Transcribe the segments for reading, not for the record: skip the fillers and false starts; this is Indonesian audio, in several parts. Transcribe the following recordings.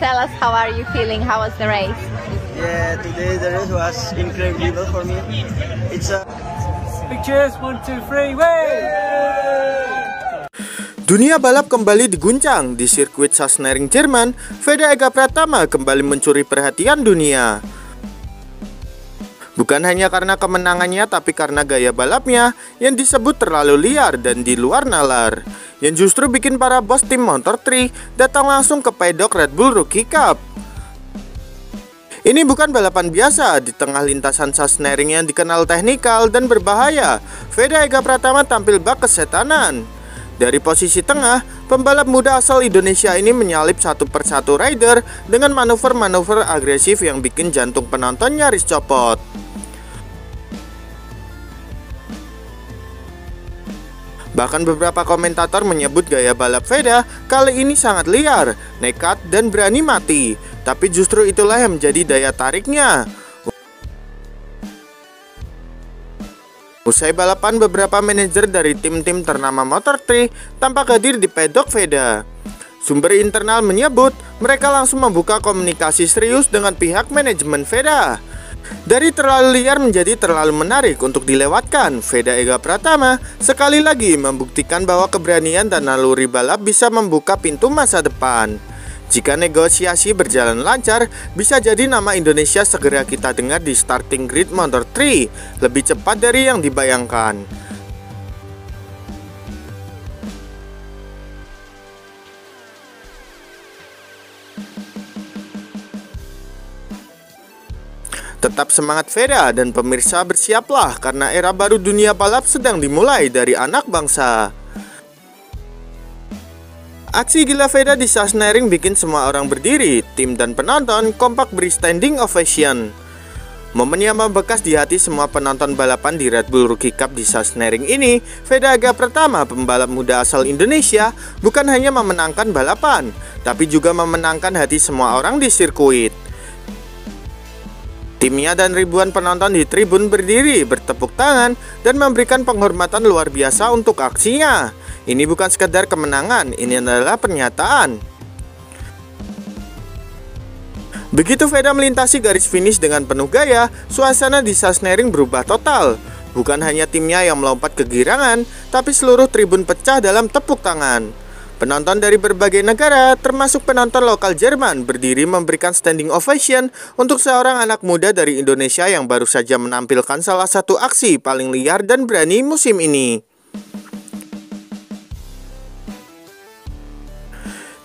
tell us how are you feeling? How was the race? Yeah, today the race was incredible for me. It's a pictures 1, 2, 3, way! Dunia balap kembali diguncang di sirkuit Sachsenring, Jerman. Veda Ega Pratama kembali mencuri perhatian dunia. Bukan hanya karena kemenangannya, tapi karena gaya balapnya yang disebut terlalu liar dan di luar nalar, yang justru bikin para bos tim Moto3 datang langsung ke pedok Red Bull Rookie Cup. Ini bukan balapan biasa. Di tengah lintasan Sachsenring yang dikenal teknikal dan berbahaya, Veda Ega Pratama tampil bak kesetanan. Dari posisi tengah, pembalap muda asal Indonesia ini menyalip satu persatu rider dengan manuver-manuver agresif yang bikin jantung penonton nyaris copot. Bahkan beberapa komentator menyebut gaya balap Veda kali ini sangat liar, nekat, dan berani mati. Tapi justru itulah yang menjadi daya tariknya. Usai balapan, beberapa manajer dari tim-tim ternama Moto3 tampak hadir di pedok Veda. Sumber internal menyebut mereka langsung membuka komunikasi serius dengan pihak manajemen Veda. Dari terlalu liar menjadi terlalu menarik untuk dilewatkan, Veda Ega Pratama sekali lagi membuktikan bahwa keberanian dan naluri balap bisa membuka pintu masa depan. Jika negosiasi berjalan lancar, bisa jadi nama Indonesia segera kita dengar di starting grid Moto3 lebih cepat dari yang dibayangkan. Tetap semangat Veda, dan pemirsa bersiaplah karena era baru dunia balap sedang dimulai dari anak bangsa. Aksi gila Veda di Sachsenring bikin semua orang berdiri. Tim dan penonton kompak beri standing ovation. Momen yang membekas di hati semua penonton balapan di Red Bull Rookie Cup di Sachsenring ini, Veda Ega Pratama, pembalap muda asal Indonesia, bukan hanya memenangkan balapan, tapi juga memenangkan hati semua orang di sirkuit. Timnya dan ribuan penonton di tribun berdiri, bertepuk tangan, dan memberikan penghormatan luar biasa untuk aksinya. Ini bukan sekedar kemenangan, ini adalah pernyataan. Begitu Veda melintasi garis finish dengan penuh gaya, suasana di Sachsenring berubah total. Bukan hanya timnya yang melompat kegirangan, tapi seluruh tribun pecah dalam tepuk tangan. Penonton dari berbagai negara, termasuk penonton lokal Jerman, berdiri memberikan standing ovation untuk seorang anak muda dari Indonesia yang baru saja menampilkan salah satu aksi paling liar dan berani musim ini.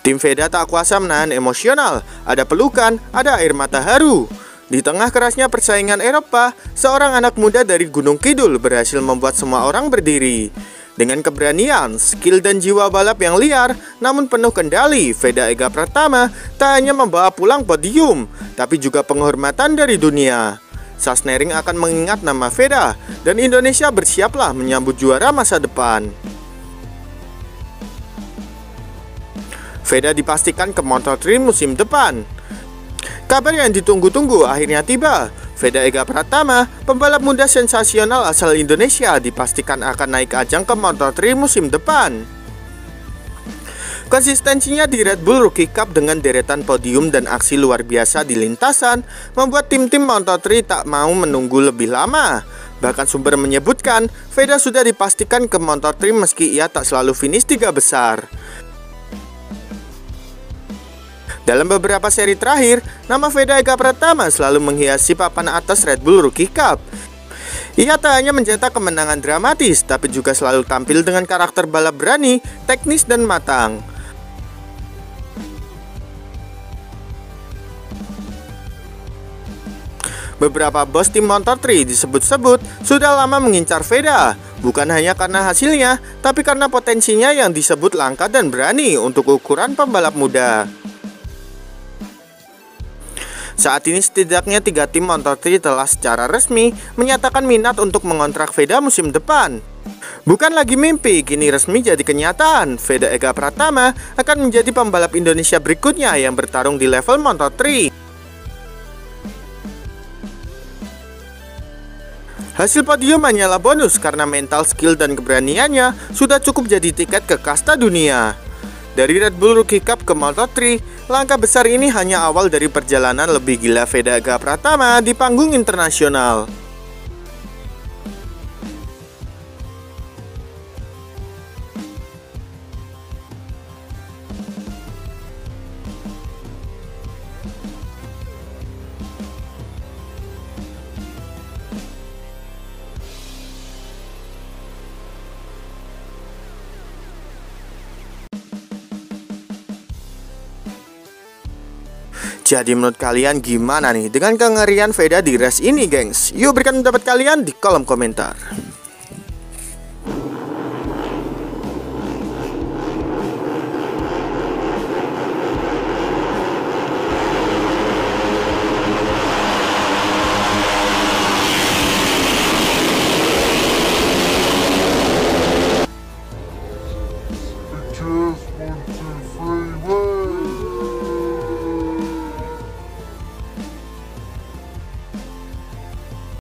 Tim Veda tak kuasa menahan emosional, ada pelukan, ada air mata haru. Di tengah kerasnya persaingan Eropa, seorang anak muda dari Gunung Kidul berhasil membuat semua orang berdiri. Dengan keberanian, skill dan jiwa balap yang liar, namun penuh kendali, Veda Ega Pratama tak hanya membawa pulang podium, tapi juga penghormatan dari dunia. Sachsenring akan mengingat nama Veda, dan Indonesia bersiaplah menyambut juara masa depan. Veda dipastikan ke Moto3 musim depan. Kabar yang ditunggu-tunggu akhirnya tiba. Veda Ega Pratama, pembalap muda sensasional asal Indonesia, dipastikan akan naik ajang ke Moto3 musim depan. Konsistensinya di Red Bull Rookie Cup dengan deretan podium dan aksi luar biasa di lintasan membuat tim-tim Moto3 tak mau menunggu lebih lama. Bahkan sumber menyebutkan Veda sudah dipastikan ke Moto3 meski ia tak selalu finish 3 besar. Dalam beberapa seri terakhir, nama Veda Ega Pratama selalu menghiasi papan atas Red Bull Rookie Cup. Ia tak hanya mencetak kemenangan dramatis, tapi juga selalu tampil dengan karakter balap berani, teknis, dan matang. Beberapa bos tim Moto3 disebut-sebut sudah lama mengincar Veda, bukan hanya karena hasilnya, tapi karena potensinya yang disebut langka dan berani untuk ukuran pembalap muda. Saat ini setidaknya 3 tim Moto3 telah secara resmi menyatakan minat untuk mengontrak Veda musim depan. Bukan lagi mimpi, kini resmi jadi kenyataan. Veda Ega Pratama akan menjadi pembalap Indonesia berikutnya yang bertarung di level Moto3. Hasil podium hanyalah bonus karena mental, skill, dan keberaniannya sudah cukup jadi tiket ke kasta dunia. Dari Red Bull Rookie Cup ke Moto3, langkah besar ini hanya awal dari perjalanan lebih gila Veda Aga Pratama di panggung internasional. Jadi menurut kalian gimana nih dengan kengerian Veda di race ini, gengs? Yuk berikan pendapat kalian di kolom komentar.